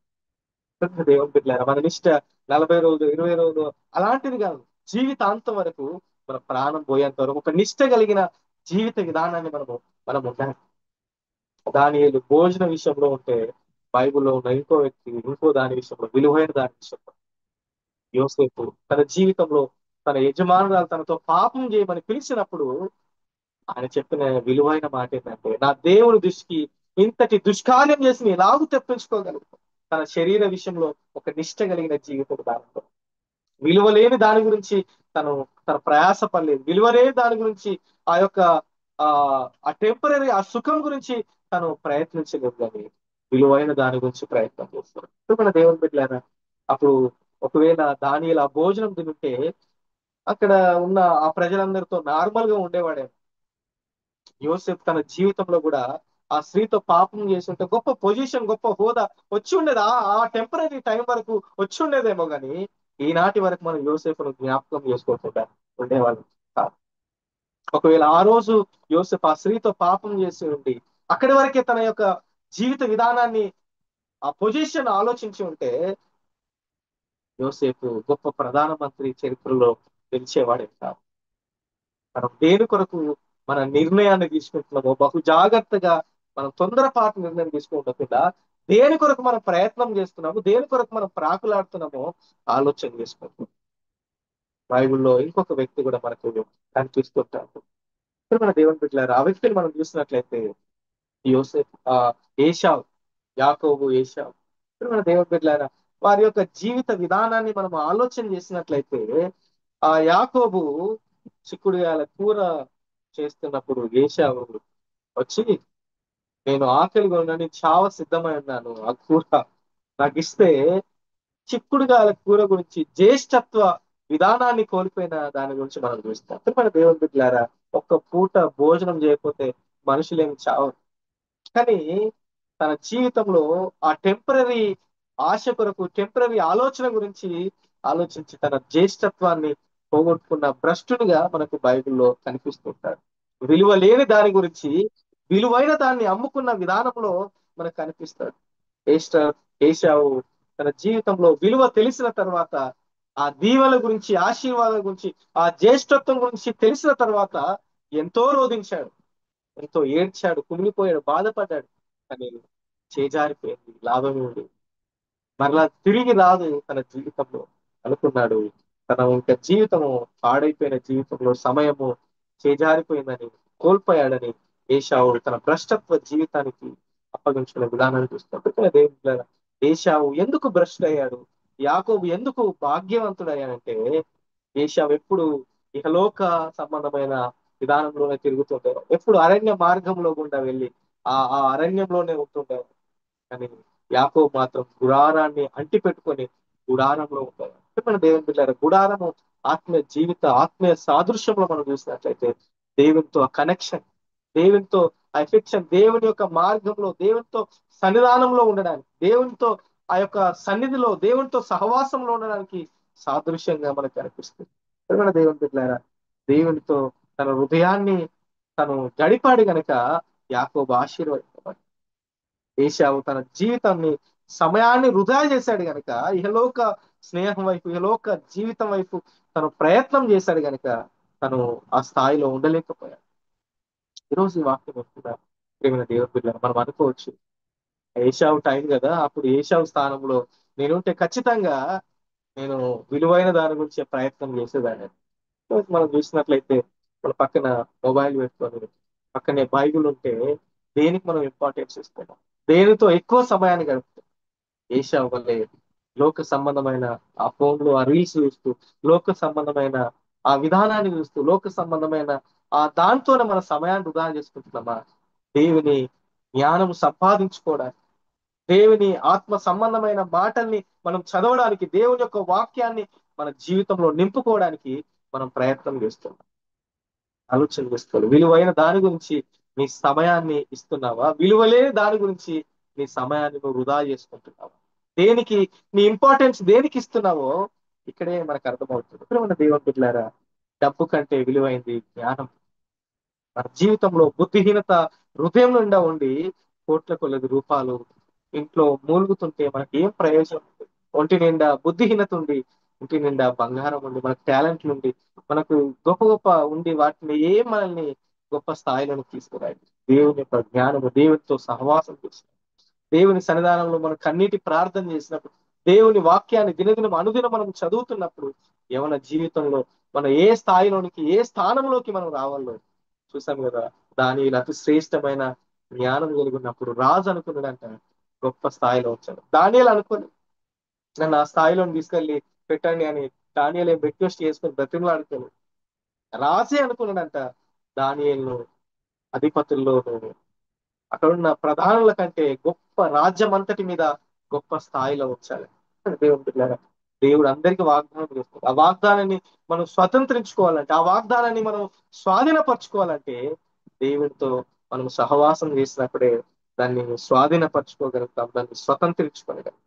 దేవుని బిడ్డలారా, మన నిష్ట 40 రోజులు, 20 రోజులు అలాంటిది కాదు. జీవితాంతం వరకు మన ప్రాణం పోయేంత వరకు ఒక నిష్ట కలిగిన జీవిత విధానాన్ని మనం ఉండాలి. దానియేలు భోజన విషయంలో ఉంటే, బైబిల్లో ఉన్న ఇంకో వ్యక్తి ఇంకో దాని విషయంలో, విలువైన దాని విషయంలో యోసేపు తన జీవితంలో తన యజమానురాలు తనతో పాపం చేయమని పిలిచినప్పుడు ఆయన చెప్పిన విలువైన మాట ఏంటంటే, నా దేవుని దృష్టికి ఇంతటి దుష్కార్యం చేసి నేను ఎలాగూ తెప్పించుకోగలను. తన శరీర విషయంలో ఒక నిష్ట కలిగిన జీవితం దానితో విలువలేని దాని గురించి తను తన ప్రయాస పడలేదు. విలువలేని దాని గురించి ఆ యొక్క ఆ ఆ టెంపరీ ఆ సుఖం గురించి తను ప్రయత్నించలేదు, కానీ విలువైన దాని గురించి ప్రయత్నం చేస్తాడు. ఇప్పుడు మన దేవుని బిడ్డలారా, అప్పుడు ఒకవేళ దానియేలు ఆ భోజనం తింటే అక్కడ ఉన్న ఆ ప్రజలందరితో నార్మల్ గా ఉండేవాడే. యోసేపు తన జీవితంలో కూడా ఆ స్త్రీతో పాపం చేస్తుంటే గొప్ప పొజిషన్, గొప్ప హోదా వచ్చి ఉండేది. ఆ టెంపరీ టైం వరకు వచ్చి ఉండేదేమో గాని, ఈనాటి వరకు మనం యోసేపును జ్ఞాపకం చేసుకోకుండా ఉండేవాళ్ళం కాదు. ఒకవేళ ఆ రోజు యోసేపు ఆ స్త్రీతో పాపం చేసి ఉండి అక్కడి వరకే తన యొక్క జీవిత విధానాన్ని, ఆ పొజిషన్ ఆలోచించి ఉంటే, యోసేపు గొప్ప ప్రధానమంత్రి చరిత్రలో గెలిచేవాడే కాదు. మనం దేని కొరకు మన నిర్ణయాన్ని తీసుకుంటున్నామో బహు జాగ్రత్తగా, మనం తొందరపాటు నిర్ణయం తీసుకోకుండా దేని కొరకు మనం ప్రయత్నం చేస్తున్నామో, దేని కొరకు మనం ప్రాకులాడుతున్నామో ఆలోచన చేసుకుంటాం. బైబిల్లో ఇంకొక వ్యక్తి కూడా మనకు కనిపిస్తుంటారు. ఇప్పుడు మన దేవుని బిడ్డలారా, ఆ వ్యక్తిని మనం చూసినట్లయితే యోసేపు, ఏశావు, యాకోబు, ఏశావు. ఇప్పుడు మన దేవుని బిడ్డలారా, వారి యొక్క జీవిత విధానాన్ని మనం ఆలోచన చేసినట్లయితే, ఆ యాకోబు చిక్కుడుగాయల కూర చేస్తున్నప్పుడు ఏశావు వచ్చి, నేను ఆకలిగా ఉన్నాను, చావ సిద్ధమై ఉన్నాను, ఆ కూర నాకు ఇస్తే, చిక్కుడుగాయల కూర గురించి జ్యేష్ఠత్వ విధానాన్ని కోల్పోయిన దాని గురించి మనం చూస్తాం. అప్పుడు మన దేవుని బిడ్డలారా, ఒక్క పూట భోజనం చేయకపోతే మనుషులేమి చావరు. కానీ తన జీవితంలో ఆ టెంపరీ ఆశ కొరకు, టెంపరీ ఆలోచన గురించి ఆలోచించి తన జ్యేష్ఠత్వాన్ని పోగొట్టుకున్న భ్రష్టునిగా మనకు బైబిల్లో కనిపిస్తుంటాడు. విలువ లేని దాని గురించి విలువైన దాన్ని అమ్ముకున్న విధానంలో మనకు కనిపిస్తాడు. ఏష్ట ఏశావు తన జీవితంలో విలువ తెలిసిన తర్వాత, ఆ దీవెల గురించి, ఆశీర్వాదం గురించి, ఆ జ్యేష్ఠత్వం గురించి తెలిసిన తర్వాత ఎంతో రోధించాడు, ఎంతో ఏడ్చాడు, కుమిలిపోయాడు, బాధపడ్డాడు. కానీ చేజారిపోయింది, లాభం ఉంది, మరలా తిరిగి రాదు తన జీవితంలో అనుకున్నాడు. తన ఇంకా జీవితము పాడైపోయిన జీవితంలో సమయము చేజారిపోయిందని, కోల్పోయాడని ఏశావు తన భ్రష్టత్వ జీవితానికి అప్పగించిన విధానాన్ని చూస్తున్నప్పుడు దేవుడు, ఏశావు ఎందుకు భ్రష్ట్ అయ్యాడు, యాకోబు ఎందుకు భాగ్యవంతుడయ్యాడంటే, ఏశావు ఎప్పుడు ఇహలోక సంబంధమైన విధానంలోనే తిరుగుతుంటారు, ఎప్పుడు అరణ్య మార్గంలో గుండా వెళ్ళి ఆ అరణ్యంలోనే ఉంటుంటారు. కానీ యాకోబు మాత్రం గుడారాన్ని అంటి పెట్టుకొని గుడారంలో ఉంటారు. మన దేవుని బిడ్డారు, గుడారము ఆత్మీయ జీవిత, ఆత్మీయ సాదృశ్యంలో మనం చూసినట్లయితే దేవునితో ఆ కనెక్షన్, దేవునితో ఆ ఎఫెక్షన్, దేవుని యొక్క మార్గంలో, దేవునితో సన్నిధానంలో ఉండడానికి, దేవునితో ఆ యొక్క సన్నిధిలో, దేవునితో సహవాసంలో ఉండడానికి సాదృశ్యంగా మనకు కనిపిస్తుంది. మన దేవుని బిడ్డారా, దేవునితో తన హృదయాన్ని తను గడిపాడు గనక యాకోబు ఆశీర్వదించబడ్డాడు. ఏశావు తన జీవితాన్ని, సమయాన్ని వృధా చేశాడు గనక, ఇహలోక స్నేహం వైపు, ఇహలోక జీవితం వైపు తను ప్రయత్నం చేశాడు గనక తను ఆ స్థాయిలో ఉండలేకపోయాడు. ఈరోజు ఈ వాక్యం వస్తుందా ప్రేమైన దేవుని బిడ్డలారా, మనం అనుకోవచ్చు, ఏశావు టైం కదా, అప్పుడు ఏశావు స్థానంలో నేనుంటే ఖచ్చితంగా నేను విలువైన దాని గురించి ప్రయత్నం చేసేదాన్ని. మనం చూసినట్లయితే మన పక్కన మొబైల్ పెట్టుకొని పక్కనే బైబిల్ ఉంటే దేనికి మనం ఇంపార్టెన్స్ ఇస్తాం, దేనితో ఎక్కువ సమయాన్ని గడుపుతాం. ఏషియా వల్లే లోక సంబంధమైన ఆ ఫోన్లు, ఆ రీల్స్ చూస్తూ, లోక సంబంధమైన ఆ విధానాన్ని చూస్తూ, లోక సంబంధమైన ఆ దాంతోనే మన సమయాన్ని వృధా చేసుకుంటున్నామా, దేవుని జ్ఞానం సంపాదించుకోవడానికి, దేవుని ఆత్మ సంబంధమైన మాటల్ని మనం చదవడానికి, దేవుని యొక్క వాక్యాన్ని మన జీవితంలో నింపుకోవడానికి మనం ప్రయత్నం చేస్తున్నాం. ఆలోచన చేసుకోవాలి. విలువైన దాని గురించి నీ సమయాన్ని ఇస్తున్నావా, విలువలేని దాని గురించి నీ సమయాన్ని నువ్వు వృధా చేసుకుంటున్నావా, దేనికి నీ ఇంపార్టెన్స్ దేనికి ఇస్తున్నావో ఇక్కడే మనకు అర్థమవుతుంది. ఇప్పుడు మన దేవుని బిడ్డలారా, డబ్బు కంటే విలువైంది జ్ఞానం. మన జీవితంలో బుద్ధిహీనత హృదయం నిండా ఉండి కోట్ల కొలది రూపాయలు ఇంట్లో మూలుగుతుంటే మనకి ఏం ప్రయోజనం? ఒంటి నిండా బుద్ధిహీనత ఉండి, ఒంటి నిండా బంగారం ఉండి, మనకు టాలెంట్లు ఉండి, మనకు గొప్ప గొప్ప ఉండి వాటిని మనల్ని గొప్ప స్థాయిలోకి తీసుకురాయి. దేవుని యొక్క జ్ఞానము, దేవునితో సహవాసం చేసి, దేవుని సన్నిధానంలో మనం కన్నీటి ప్రార్థన చేసినప్పుడు, దేవుని వాక్యాన్ని దినదినం అనుదినం మనం చదువుతున్నప్పుడు, యవన జీవితంలో మనం ఏ స్థాయిలోనికి, ఏ స్థానంలోకి మనం రావాలో చూసాం కదా. దానిలో అతి శ్రేష్టమైన జ్ఞానం కలిగి ఉన్నప్పుడు రాజు అనుకున్నాడంట గొప్ప స్థాయిలో వచ్చాడు. దానియేలు అనుకోని నన్ను ఆ స్థాయిలో తీసుకెళ్ళి పెట్టండి అని దానియేలు ఏం రిక్వెస్ట్ చేసుకొని బ్రతిమలాడుకోను, రాజే అనుకున్నాడంట దానియేలును అధిపతుల్లో అక్కడున్న ప్రధానుల కంటే గొప్ప రాజ్యం అంతటి మీద గొప్ప స్థాయిలో ఉంచాలి. దేవుని బిడ్డలారా, దేవుడు అందరికీ వాగ్దానం చేస్తాడు. ఆ వాగ్దానాన్ని మనం స్వతంత్రించుకోవాలంటే, ఆ వాగ్దానాన్ని మనం స్వాధీనపరచుకోవాలంటే, దేవునితో మనం సహవాసం చేసినప్పుడే దాన్ని స్వాధీనపరచుకోగలుగుతాం, దాన్ని స్వతంత్రించుకోగలుగుతాం.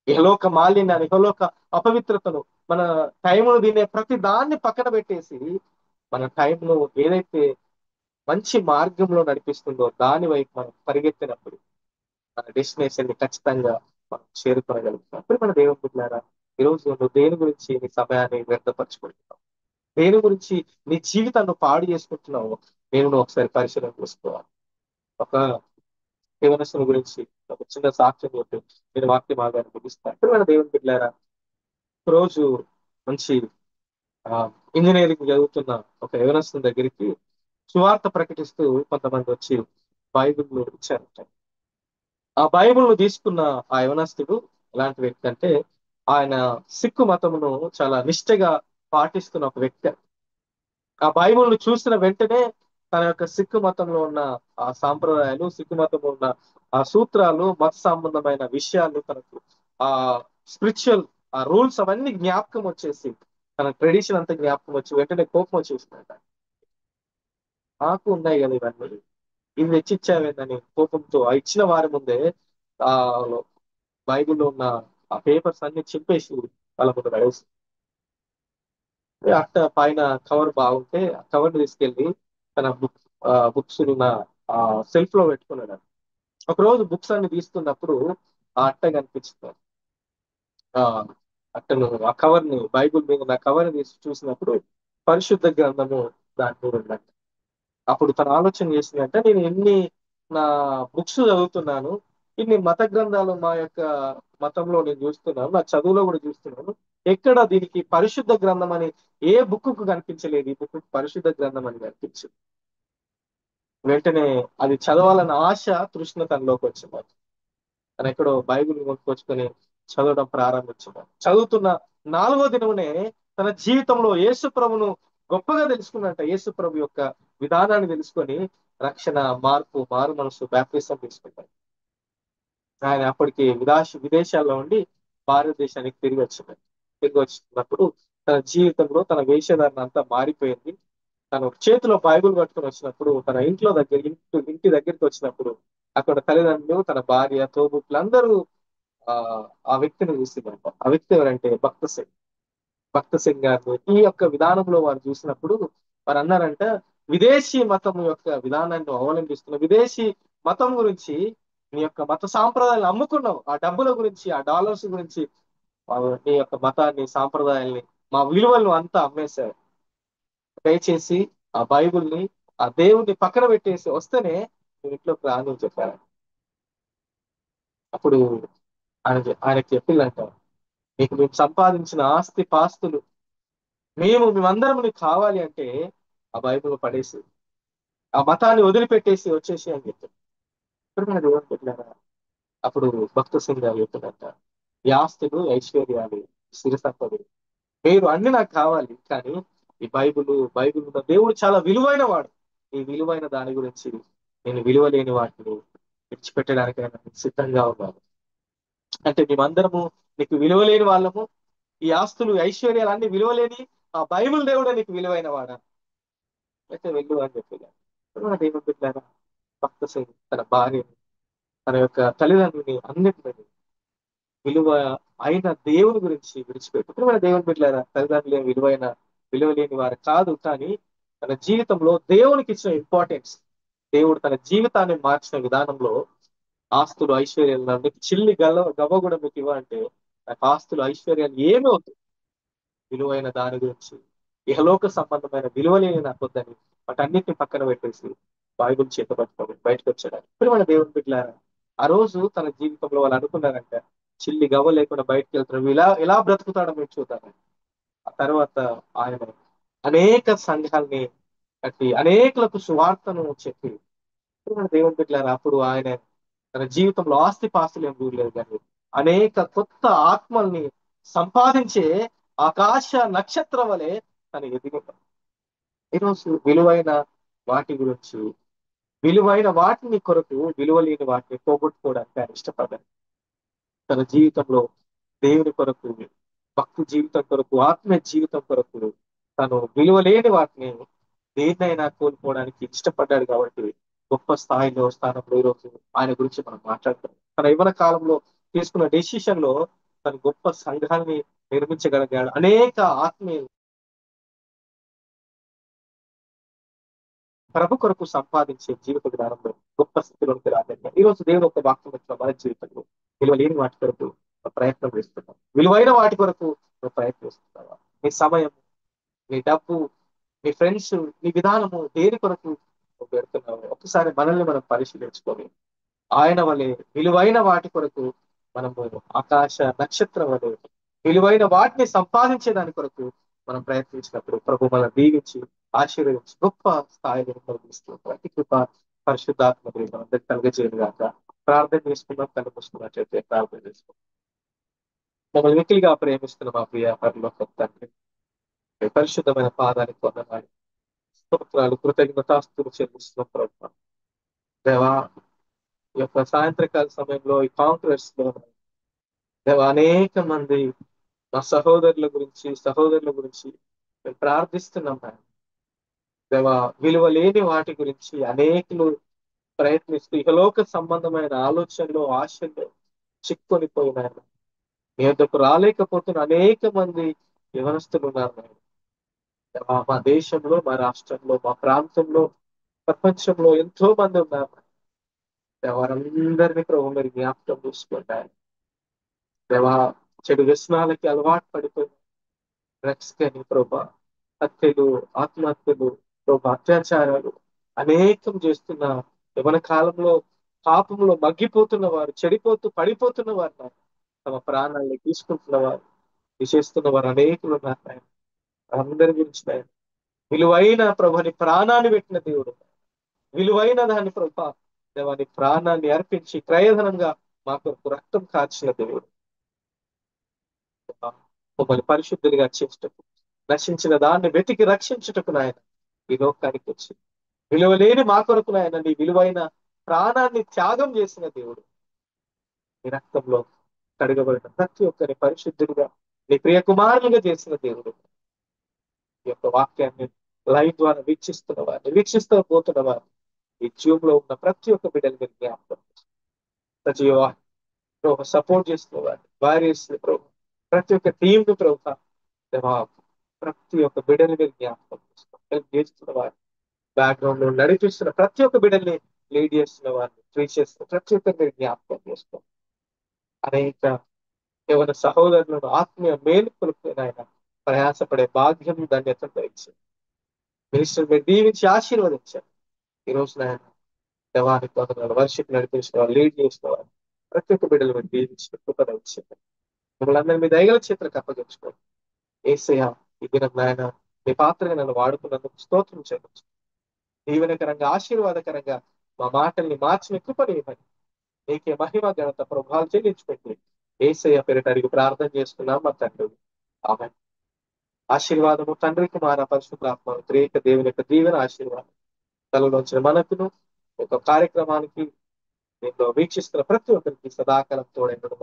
ఇహలోక మాలిన్యాన్ని, ఇహలోక అపవిత్రతను, మన టైమును తినే ప్రతి దాన్ని పక్కన పెట్టేసి, మన టైంను ఏదైతే మంచి మార్గంలో నడిపిస్తుందో దాని వైపు మనం పరిగెత్తినప్పుడు మన డెస్టినేషన్ ని ఖచ్చితంగా మనం చేరుకోగలుగుతాం. అప్పుడు మన దేవుని బిడ్డలారా, ఈరోజు నువ్వు దేని గురించి నీ సమయాన్ని వ్యర్థపరచుకుంటున్నావు, దేని గురించి నీ జీవితాన్ని పాడు చేసుకుంటున్నావు, నేను ఒకసారి పరిశీలన చేసుకోవాలి. ఒక యవనస్తుని గురించి ఒక చిన్న సాక్ష్యం చెప్పి నేను వాక్య భాగాన్ని ముగిస్తాను. ఇప్పుడు మన దేవుని బిడ్డలారా, రోజు మంచి ఆ ఇంజనీరింగ్ చదువుతున్న ఒక యవనస్తుని దగ్గరికి సువార్త ప్రకటిస్తూ కొంతమంది వచ్చి బైబిల్ ఇచ్చారంట. ఆ బైబిల్ను తీసుకున్న ఆ యవనస్తుడు ఎలాంటి వ్యక్తి అంటే, ఆయన సిక్కు మతమును చాలా నిష్ఠగా పాటిస్తున్న ఒక వ్యక్తి. ఆ బైబిల్ను చూసిన వెంటనే తన యొక్క సిక్కు మతంలో ఉన్న ఆ సాంప్రదాయాలు, సిక్కు మతంలో ఉన్న ఆ సూత్రాలు, మత సంబంధమైన విషయాలు, తనకు ఆ స్పిరిచువల్ ఆ రూల్స్ అవన్నీ జ్ఞాపకం వచ్చేసి, తన ట్రెడిషన్ అంతా జ్ఞాపకం వచ్చి వెంటనే కోపం వచ్చేసిందంట. నాకు ఉన్నాయి కదా ఇవన్నీ, ఇవి తెచ్చిచ్చావేందని కోపంతో ఆ ఇచ్చిన వారి ముందే ఆ బైబిల్లో ఉన్న ఆ పేపర్స్ అన్ని చింపేసి వాళ్ళ ముందు పడేసి, అట్ట పైన కవర్ బాగుంటే ఆ కవర్ తీసుకెళ్లి తన బుక్స్ ఉన్న ఆ సెల్ఫ్ లో పెట్టుకున్నాడు. ఒక రోజు బుక్స్ అన్ని తీస్తున్నప్పుడు ఆ అట్ట కనిపించింది. ఆ అట్టను ఆ కవర్ ని, బైబిల్ మీద ఉన్న కవర్ ని తీసి చూసినప్పుడు పరిశుద్ధ గ్రంథము దాని మీద ఉందంట. అప్పుడు తను ఆలోచన చేసిందంటే, నేను ఎన్ని నా బుక్స్ చదువుతున్నాను, ఇన్ని మత గ్రంథాలు మా యొక్క మతంలో నేను చూస్తున్నాను, నా చదువులో కూడా చూస్తున్నాను, ఎక్కడ దీనికి పరిశుద్ధ గ్రంథం అని ఏ బుక్ కు కనిపించలేదు, ఈ బుక్ పరిశుద్ధ గ్రంథం అని కనిపించింది. వెంటనే అది చదవాలన్న ఆశ, తృష్ణ తనలోకి వచ్చింది. తను ఎక్కడో బైబిల్ కొనుక్కొచ్చుకొని చదవడం ప్రారంభించాడు. చదువుతున్న 4వ దినమునే తన జీవితంలో యేసు ప్రభును గొప్పగా తెలుసుకున్నట్ట. యేసు ప్రభు యొక్క విధానాన్ని తెలుసుకొని రక్షణ, మార్పు, మారు మనసు, బాప్తిసం తీసుకుంటాడు. ఆయన అప్పటికి విదేశాల్లో ఉండి భారతదేశానికి తిరిగి వచ్చినాడు. తిరిగి వచ్చినప్పుడు తన జీవితంలో తన వేషధారణ అంతా మారిపోయింది. తను చేతిలో బైబిల్ పట్టుకొని వచ్చినప్పుడు, తన ఇంటి దగ్గరికి వచ్చినప్పుడు అక్కడ తల్లిదండ్రులు, తన భార్య, తోబుట్టులు అందరూ ఆ ఆ వ్యక్తిని చూసిందంట. ఆ వ్యక్తి ఎవరంటే భక్త సింగ్. భక్త సింగ్ గారిని ఈ యొక్క విధానంలో వారు చూసినప్పుడు వారు అన్నారంట, విదేశీ మతం యొక్క విధానాన్ని నువ్వు అవలంబిస్తున్నావు, విదేశీ మతం గురించి నీ యొక్క మత సాంప్రదాయాలను అమ్ముకున్నావు, ఆ డబ్బుల గురించి, ఆ డాలర్స్ గురించి నీ యొక్క మతాన్ని, సాంప్రదాయాల్ని, మా విలువలను అంతా అమ్మేశారు. దయచేసి ఆ బైబిల్ని, ఆ దేవుణ్ణి పక్కన పెట్టేసి వస్తేనే నువ్వు ఇంట్లోకి రా అని చెప్పారు. అప్పుడు ఆయనకి చెప్పిందంట, నీకు మేము సంపాదించిన ఆస్తి పాస్తులు మేమందరం నీకు కావాలి అంటే ఆ బైబిల్ పడేసి, ఆ మతాన్ని వదిలిపెట్టేసి వచ్చేసి అని చెప్తారు. ఇప్పుడు మన దేవుని పెట్టినారా. అప్పుడు భక్త సింగ్ గారు చెప్తున్నట్ట, ఈ ఆస్తులు, ఐశ్వర్యాలు, సిరి సంపదలు మీరు అన్ని నాకు కావాలి, కానీ ఈ బైబిల్ ఉన్న దేవుడు చాలా విలువైన వాడు. ఈ విలువైన దాని గురించి నేను విలువ లేని వాటిని విడిచిపెట్టడానికైనా సిద్ధంగా ఉన్నాను. అంటే మేమందరము నీకు విలువ లేని వాళ్ళము, ఈ ఆస్తులు, ఐశ్వర్యాలు అన్ని విలువలేని ఆ బైబిల్ దేవుడే నీకు విలువైన వాడా, అయితే వెళ్ళు అని చెప్పారు. మన దేవుని బిడ్డలారా, భక్త సింగ్ తన భార్యని, తన యొక్క తల్లిదండ్రుని అన్నిటిని విలువ అయిన దేవుని గురించి విడిచిపెట్టు. మన దేవుని బిడ్డలారా, తల్లిదండ్రులు ఏం విలువ లేని వారు కాదు, కానీ తన జీవితంలో దేవునికి ఇచ్చిన ఇంపార్టెన్స్, దేవుడు తన జీవితాన్ని మార్చిన విధానంలో ఆస్తులు, ఐశ్వర్యాలు నీకు చిల్లి గవ్వ కూడా మీకు ఇవ్వంటే నాకు ఆస్తులు ఐశ్వర్యాలు ఏమీ వద్దు, విలువైన దాని గురించి, ఇహలోక సంబంధమైన విలువలేని నాకు వద్దని వాటన్నిటిని పక్కన పెట్టేసి బైబుల్ చేత పట్టుకొని బయటకు వచ్చాడు. ఇప్పుడు మన దేవుని బిడ్డలారా, ఆ రోజు తన జీవితంలో వాళ్ళు అనుకున్నారంట, చిల్లి గవ్వ లేకుండా బయటకు వెళ్తున్నాడు, ఇలా ఎలా బ్రతుకుతాడో మీరు చూద్దాం. ఆ తర్వాత ఆయన అనేక సంఘాల్ని కట్టి అనేకులకు సువార్తను చెప్పి, ఇప్పుడు మన దేవుని బిడ్డలారా, అప్పుడు ఆయన తన జీవితంలో ఆస్తి పాస్తులు ఏం చూడలేదు, కానీ అనేక కొత్త ఆత్మల్ని సంపాదించే ఆకాశ నక్షత్రం వలె తను ఎదిగాడు. ఈరోజు విలువైన వాటి గురించి, విలువైన వాటిని కొరకు విలువలేని వాటిని పోగొట్టుకోవడానికి ఆయన ఇష్టపడ్డాడు. తన జీవితంలో దేవుని కొరకు, భక్తి జీవితం కొరకు, ఆత్మీయ జీవితం కొరకు తను విలువలేని వాటిని దేన్నైనా కోల్పోవడానికి ఇష్టపడ్డాడు. కాబట్టి గొప్ప స్థాయిలో, స్థానంలో ఈరోజు ఆయన గురించి మనం మాట్లాడుతున్నాం. తన యవ్వన కాలంలో తీసుకున్న డెసిషన్ లో తను గొప్ప సంఘాన్ని నిర్మించగలిగాడు. అనేక ఆత్మీయ ప్రభు కొరకు సంపాదించే జీవిత విధానంలో గొప్ప స్థితిలోకి రాగలిగాడు. ఈ రోజు దేవుడు ఒక వాక్యం వచ్చిన మన జీవితంలో విలువలేని వాటి కొరకు ఒక ప్రయత్నం చేస్తున్నాం. విలువైన వాటి కొరకు నువ్వు ప్రయత్నిస్తున్నావా? నీ సమయం, నీ డబ్బు, నీ ఫ్రెండ్స్, నీ విధానము దేని కొరకు నువ్వు పెడుతున్నావు? ఒకసారి మనల్ని మనం పరిశీలించుకొని ఆయన వలె విలువైన వాటి కొరకు మనము ఆకాశ నక్షత్రం వలె విలువైన వాటిని సంపాదించే దాని కొరకు మనం ప్రయత్నించినప్పుడు ప్రభు మనం దీవించి ఆశీర్వదించి గొప్ప స్థాయిలో కలిగిస్తూ ప్రతి కృప పరిశుద్ధాత్మ దేవుడు అందరికి కలుగజేయను గాక. ప్రార్థన చేసుకున్నాం, కలుపుకున్నట్లయితే ప్రార్థన చేసుకున్నాం. మమ్మల్ని మిక్కిలిగా ప్రేమిస్తున్న మా ప్రియ పరలోక తండ్రి, మీ పరిశుద్ధమైన పాదానికి వందనాలు, స్తోత్రాలు, కృతజ్ఞతాస్తులు చెల్లిస్తున్నాం ప్రభు. దేవా, ఈ యొక్క సాయంత్రకాల సమయంలో ఈ కాంగ్రెస్ లో దేవా అనేక మంది మా సహోదరుల గురించి మేము ప్రార్థిస్తున్నాం నాయన. దేవా, విలువ లేని వాటి గురించి అనేకులు ప్రయత్నిస్తూ ఇహలోక సంబంధమైన ఆలోచనలు, ఆశలు చిక్కుకొని పోయినారు. మీ వద్దకు రాలేకపోతున్న అనేక మంది యవనస్తులు ఉన్నారు నాయన. దేవా, మా దేశంలో, మా రాష్ట్రంలో, మా ప్రాంతంలో, ప్రపంచంలో ఎంతో మంది ఉన్నారు. దేవా, వారందరినీ ప్రభు మీరు జ్ఞాపకం చూసుకుంటారు. దేవా, చెడు వ్యసనాలకి అలవాటు పడిపోయి డ్రగ్స్ కానీ ప్రభా, హత్యలు, ఆత్మహత్యలు, ప్రభా, అత్యాచారాలు అనేకం చేస్తున్న యవన కాలంలో పాపంలో మగ్గిపోతున్న వారు, చెడిపోతూ పడిపోతున్న వారు నాయన. తమ ప్రాణాన్ని తీసుకుంటున్న వారు, విశేస్తున్న వారు అనేకులు ఉన్నారు నాయన. అందరి గురించి నాయన, విలువైన ప్రభుని ప్రాణాన్ని పెట్టిన దేవుడు, విలువైన దాన్ని ప్రభా దేవాని ప్రాణాన్ని అర్పించి క్రయధనంగా మా కొరకు రక్తం కార్చిన దేవుడు, మమ్మల్ని పరిశుద్ధులుగా చేసేటకు, నశించిన దాన్ని వెతికి రక్షించుటకు నాయన ఈ లోకానికి వచ్చి విలువలేని మా కొరకు నాయన నీ విలువైన ప్రాణాన్ని త్యాగం చేసిన దేవుడు, నీ రక్తంలో కడగబడిన ప్రతి ఒక్కరిని పరిశుద్ధులుగా నీ ప్రియ కుమారులుగా చేసిన దేవుడు. ఈ యొక్క వాక్యాన్ని లైవ్ ద్వారా వీక్షిస్తున్న వారిని, వీక్షిస్తూ పోతున్న వారిని, ఈ జూమ్ లో ఉన్న ప్రతి ఒక్క బిడ్డలు మీరు జ్ఞాపకం సజీవ ప్రభు సపోర్ట్ చేస్తున్న వారిని, వారియర్స్ ప్రభు, ప్రతి ఒక్క టీమ్ ను ప్రభు దేవా, ప్రతి ఒక్క బిడ్డని మీరు జ్ఞాపకం చేసుకోండి. హెల్ప్ చేస్తున్న వారిని, బ్యాక్గ్రౌండ్ లో నడిపిస్తున్న ప్రతి ఒక్క బిడ్డల్ని, లీడ్ చేస్తున్న వారిని, ట్రీట్ చేస్తున్న ప్రతి ఒక్కరిని మీరు జ్ఞాపకం చేసుకోండి. అనేక ఏమైనా సహోదరులను ఆత్మీయ మేలు కొలుపునైన ప్రయాసపడే భాగ్యం, ధన్యత ఇచ్చింది. మినిస్టర్ మీరు దీవించి ఆశీర్వదించారు. ఈ రోజు నాయన దేవానికి వందనాలు. వర్షిప్ నడిపించిన వారు, లీడ్ చేసిన వారు, ప్రతి ఒక్క బిడ్డలు మీరు దీవించిన కృపద ఇచ్చింది. మిమ్మల్ని అందరినీ మీ దయగల చేతులకు అప్పగించుకోండి. ఏసయ్య, ఈ దినం నాయన మీ పాత్రగా నన్ను వాడుకున్నందుకు స్తోత్రం చేయవచ్చు. దీవెనకరంగా, ఆశీర్వాదకరంగా మా మాటల్ని మార్చిన కృపని ఇవ్వండి. నీకే మహిమ ఘనత ప్రభావాలు చెల్లించుకోండి. ఏసయ్య పేరిట అడిగి ప్రార్థన చేస్తున్నాం మా తండ్రి, ఆమేన్. ఆశీర్వాదము తండ్రి, కుమార పరిశుద్ధాత్మ త్రియేక దేవుని యొక్క దీవెన ఆశీర్వాదం తలలో వచ్చిన మనకును ఒక కార్యక్రమానికి దీంట్లో వీక్షిస్తున్న ప్రతి ఒక్కరికి సదాకాలం తోడైనడు.